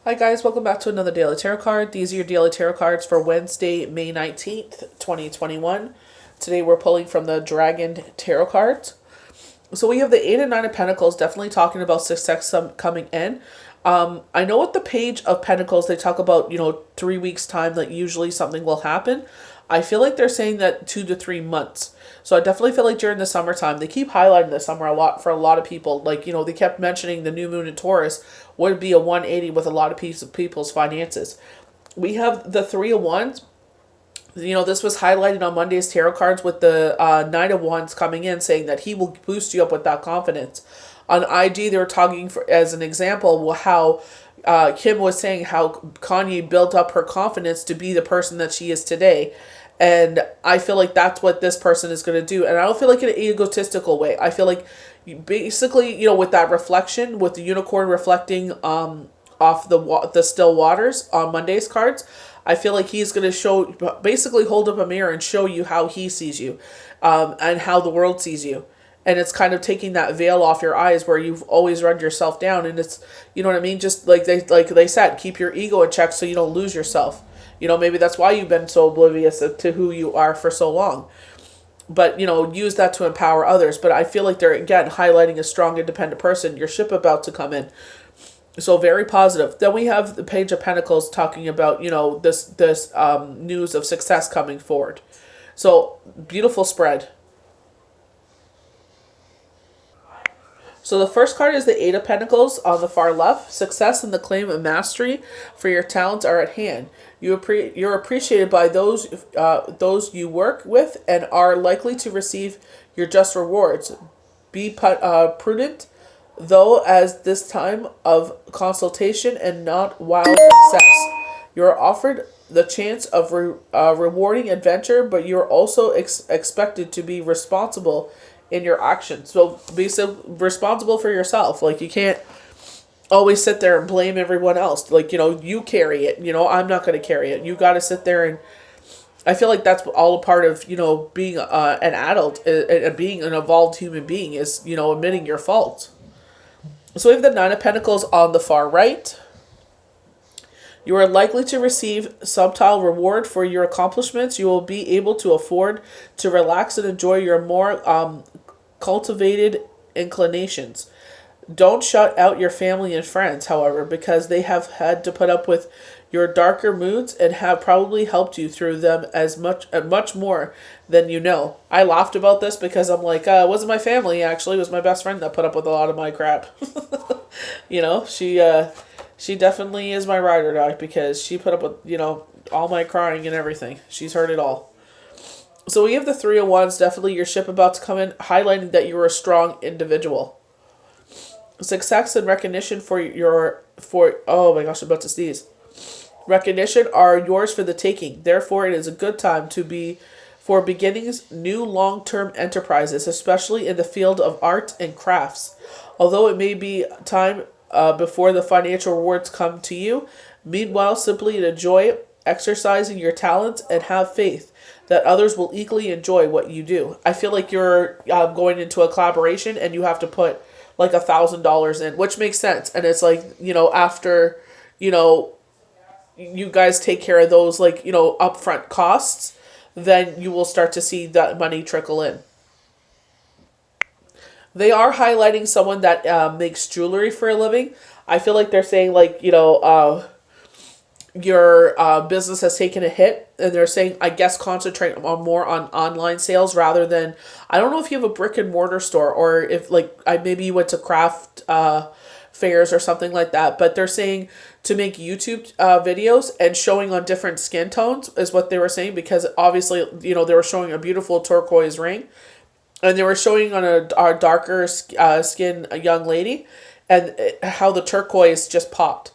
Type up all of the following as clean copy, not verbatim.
Hi guys, welcome back to another Daily Tarot card. These are your Daily Tarot cards for Wednesday, May 19th, 2021. Today we're pulling from the Dragon Tarot cards. So we have the 8 and 9 of Pentacles, definitely talking about success coming in. I know with the Page of Pentacles, they talk about, 3 weeks time that usually something will happen. I feel like they're saying that 2 to 3 months. So I definitely feel like during the summertime, they keep highlighting the summer a lot for a lot of people. Like, they kept mentioning the new moon in Taurus would be a 180 with a lot of people's finances. We have the 3 of Wands. This was highlighted on Monday's tarot cards with the Knight of Wands coming in saying that he will boost you up with that confidence. On IG, they were talking as an example how Kim was saying how Kanye built up her confidence to be the person that she is today. And I feel like that's what this person is going to do. And I don't feel like in an egotistical way. I feel like basically, with that reflection, with the unicorn reflecting off the still waters on Monday's cards, I feel like he's going to basically hold up a mirror and show you how he sees you and how the world sees you. And it's kind of taking that veil off your eyes where you've always run yourself down. And it's, you know what I mean? Just like they said, keep your ego in check so you don't lose yourself. Maybe that's why you've been so oblivious to who you are for so long. But, use that to empower others. But I feel like they're, again, highlighting a strong, independent person. Your ship about to come in. So very positive. Then we have the Page of Pentacles talking about, this news of success coming forward. So beautiful spread. So the first card is the 8 of Pentacles on the far left. Success and the claim of mastery for your talents are at hand. You're appreciated by those you work with and are likely to receive your just rewards. Be prudent, though, as this time of consultation and not wild success. You are offered the chance of rewarding adventure, but you're also expected to be responsible in your actions. So be responsible for yourself. Like, you can't always sit there and blame everyone else. Like, you carry it. I'm not going to carry it. You got to sit there, and I feel like that's all a part of, being an adult and being an evolved human being is, admitting your faults. So we have the 9 of Pentacles on the far right. You are likely to receive subtle reward for your accomplishments. You will be able to afford to relax and enjoy your more cultivated inclinations. Don't shut out your family and friends, however, because they have had to put up with your darker moods and have probably helped you through them as much more than you know. I laughed about this because I'm like, it wasn't my family, actually. It was my best friend that put up with a lot of my crap. She definitely is my ride or die because she put up with, all my crying and everything. She's heard it all. So we have the 3 of Wands, definitely your ship about to come in, highlighting that you're a strong individual. Success and recognition oh my gosh, I'm about to sneeze. Recognition are yours for the taking. Therefore, it is a good time for beginnings new long-term enterprises, especially in the field of art and crafts. Although it may be time before the financial rewards come to you, meanwhile, simply enjoy exercising your talents and have faith that others will equally enjoy what you do. I feel like you're going into a collaboration and you have to put like $1,000 in, which makes sense. And it's like, after, you guys take care of those, like, upfront costs, then you will start to see that money trickle in. They are highlighting someone that makes jewelry for a living. I feel like they're saying, like, your business has taken a hit, and they're saying, I guess, concentrate more on online sales rather than, I don't know if you have a brick and mortar store or if, like, maybe you went to craft fairs or something like that, but they're saying to make YouTube videos and showing on different skin tones is what they were saying, because obviously, they were showing a beautiful turquoise ring, and they were showing on a darker skin a young lady, and how the turquoise just popped.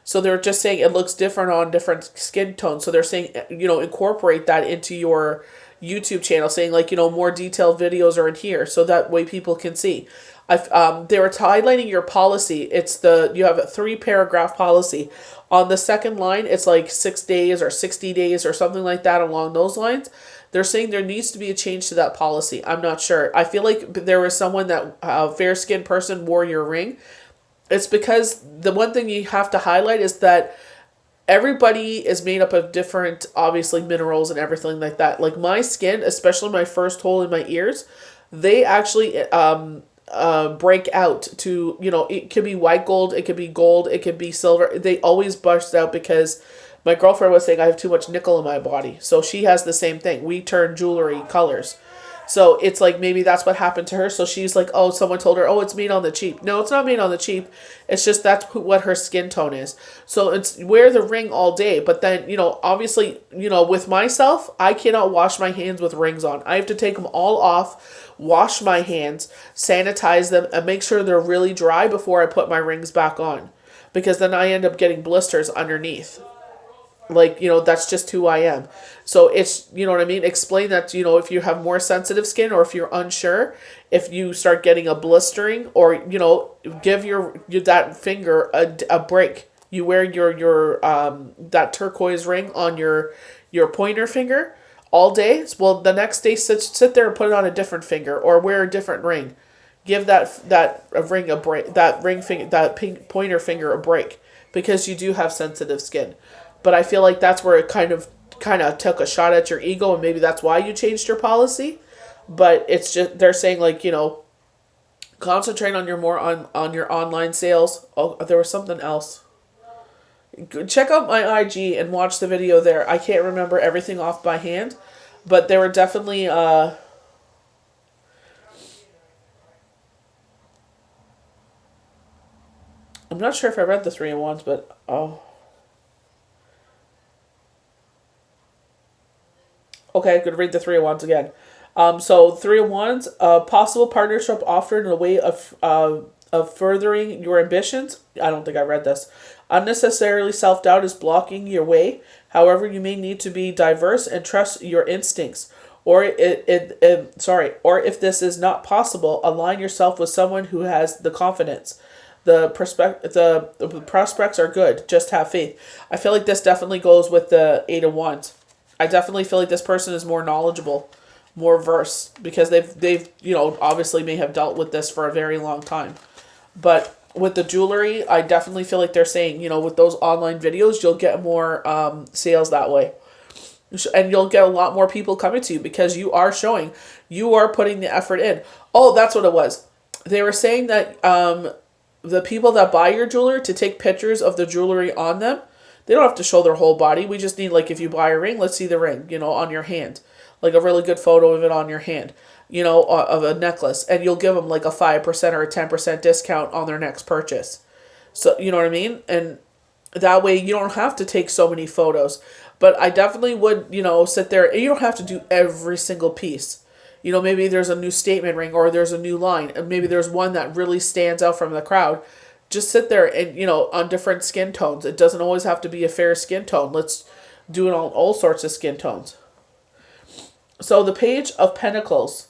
So they're just saying it looks different on different skin tones. So they're saying, incorporate that into your YouTube channel, saying, like, more detailed videos are in here so that way people can see. They were highlighting your policy. You have a 3-paragraph policy. On the second line, it's like 6 days or 60 days or something like that along those lines. They're saying there needs to be a change to that policy. I'm not sure. I feel like there was someone that, a fair-skinned person wore your ring, It's because the one thing you have to highlight is that everybody is made up of different, obviously, minerals and everything like that. Like my skin, especially my first hole in my ears, they actually break out to, it could be white gold, it could be gold, it could be silver. They always burst out because my girlfriend was saying I have too much nickel in my body. So she has the same thing. We turn jewelry colors. So it's like maybe that's what happened to her. So she's like, oh, someone told her, oh, it's made on the cheap. No, it's not made on the cheap. It's just that's what her skin tone is. So it's wear the ring all day. But then, obviously, with myself, I cannot wash my hands with rings on. I have to take them all off, wash my hands, sanitize them, and make sure they're really dry before I put my rings back on. Because then I end up getting blisters underneath. Like, that's just who I am. So it's, you know what I mean? Explain that, if you have more sensitive skin or if you're unsure, if you start getting a blistering or, give your that finger a break. You wear your that turquoise ring on your pointer finger all day. Well, the next day, sit there and put it on a different finger or wear a different ring. Give that ring a break, that ring finger, that pointer finger a break because you do have sensitive skin. But I feel like that's where it kind of took a shot at your ego, and maybe that's why you changed your policy. But it's just they're saying like concentrate on on your online sales. Oh, there was something else. Check out my IG and watch the video there. I can't remember everything off by hand, but there were definitely I'm not sure if I read the 3 in 1s, but oh. Okay, I could read the 3 in 1s again. So 3 in 1s, possible partnership offered in a way of furthering your ambitions. I don't think I read this. Unnecessarily self-doubt is blocking your way. However, you may need to be diverse and trust your instincts. Or if this is not possible, align yourself with someone who has the confidence. The prospects are good. Just have faith. I feel like this definitely goes with the 8 of Wands. I definitely feel like this person is more knowledgeable, more versed, because they've obviously may have dealt with this for a very long time. But with the jewelry, I definitely feel like they're saying, with those online videos, you'll get more sales that way. And you'll get a lot more people coming to you because you are showing, you are putting the effort in. Oh, that's what it was. They were saying that the people that buy your jewelry to take pictures of the jewelry on them. They don't have to show their whole body. We just need, like, if you buy a ring, let's see the ring, on your hand. Like a really good photo of it on your hand, of a necklace. And you'll give them like a 5% or a 10% discount on their next purchase. So, you know what I mean? And that way you don't have to take so many photos. But I definitely would, sit there. And you don't have to do every single piece. Maybe there's a new statement ring or there's a new line. And maybe there's one that really stands out from the crowd. Just sit there and, on different skin tones. It doesn't always have to be a fair skin tone. Let's do it on all sorts of skin tones. So the Page of Pentacles.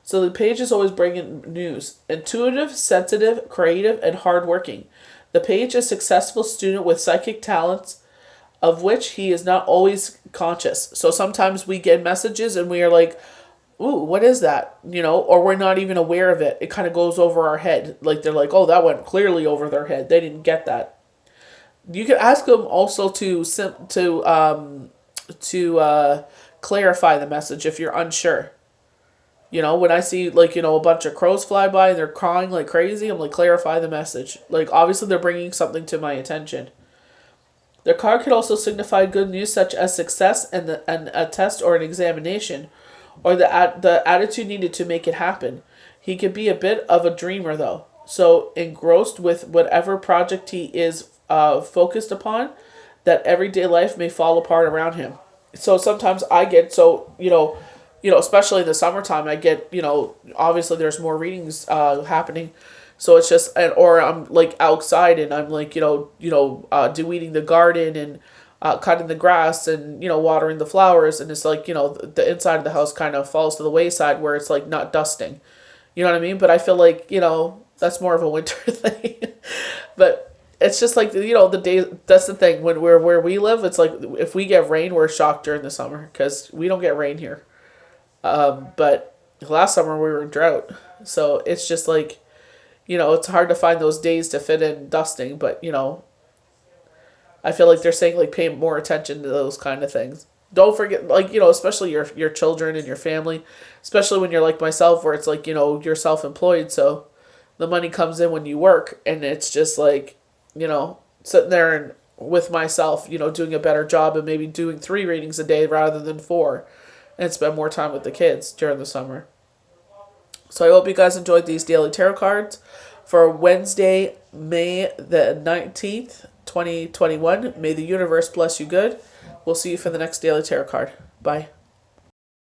So the page is always bringing news. Intuitive, sensitive, creative, and hardworking. The page is a successful student with psychic talents of which he is not always conscious. So sometimes we get messages and we are like, ooh, what is that? Or we're not even aware of it. It kind of goes over our head. Like they're like, oh, that went clearly over their head. They didn't get that. You can ask them also to clarify the message if you're unsure. When I see a bunch of crows fly by and they're crying like crazy, I'm like, clarify the message. Like obviously they're bringing something to my attention. The card could also signify good news such as success and a test or an examination, or the attitude needed to make it happen. He could be a bit of a dreamer though, so engrossed with whatever project he is focused upon, that everyday life may fall apart around him. So sometimes I get especially in the summertime, I get obviously there's more readings happening. So it's just, or I'm like outside and I'm like, de-weeding the garden and cutting the grass and, watering the flowers. And it's like, the inside of the house kind of falls to the wayside where it's like not dusting. You know what I mean? But I feel like, that's more of a winter thing. But it's just like, the day, that's the thing. When where we live, it's like if we get rain, we're shocked during the summer because we don't get rain here. But last summer we were in drought. So it's just like, it's hard to find those days to fit in dusting, but I feel like they're saying like pay more attention to those kind of things. Don't forget, like, especially your children and your family, especially when you're like myself, where it's like, you're self-employed, so the money comes in when you work, and it's just like, sitting there and with myself, doing a better job and maybe doing 3 readings a day rather than 4, and spend more time with the kids during the summer. So I hope you guys enjoyed these daily tarot cards for Wednesday, May the 19th, 2021. May the universe bless you good. We'll see you for the next daily tarot card. Bye.